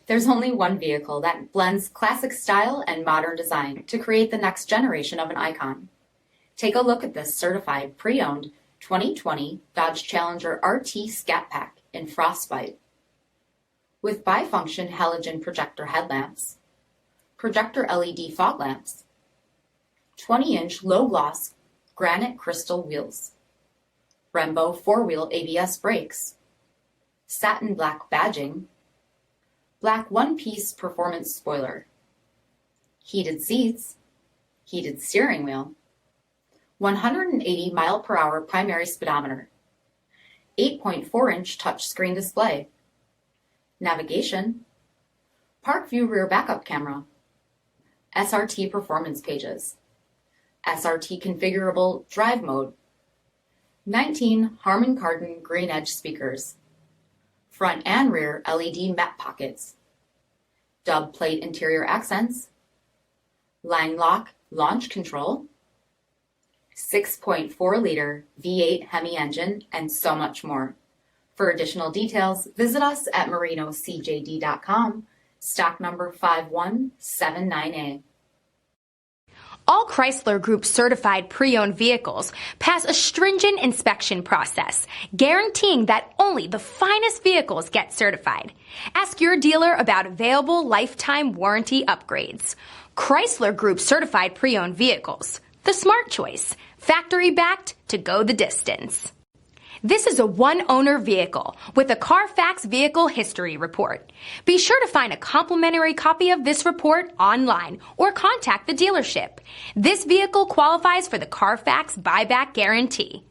There's only one vehicle that blends classic style and modern design to create the next generation of an icon. Take a look at this certified pre-owned 2020 Dodge Challenger RT Scat Pack in Frostbite. With bifunction halogen projector headlamps, projector LED fog lamps, 20-inch low-gloss granite crystal wheels, BREMBO 4-wheel ABS brakes, satin black badging, black one-piece performance spoiler, heated seats, heated steering wheel, 180 mile/hour primary speedometer, 8.4-inch touchscreen display, navigation, park view rear backup camera, SRT performance pages, SRT configurable drive mode, 19 HARMAN KARDON green edge speakers, front and rear LED map pockets, dub plate interior accents, line lock launch control, 6.4-liter V8 Hemi engine, and so much more. For additional details, visit us at marinocjd.com, stock number 5179A. All Chrysler Group certified pre-owned vehicles pass a stringent inspection process, guaranteeing that only the finest vehicles get certified. Ask your dealer about available lifetime warranty upgrades. Chrysler Group certified pre-owned vehicles, the smart choice, factory backed to go the distance. This is a one-owner vehicle with a CARFAX vehicle history report. Be sure to find a complimentary copy of this report online or contact the dealership. This vehicle qualifies for the CARFAX buyback guarantee.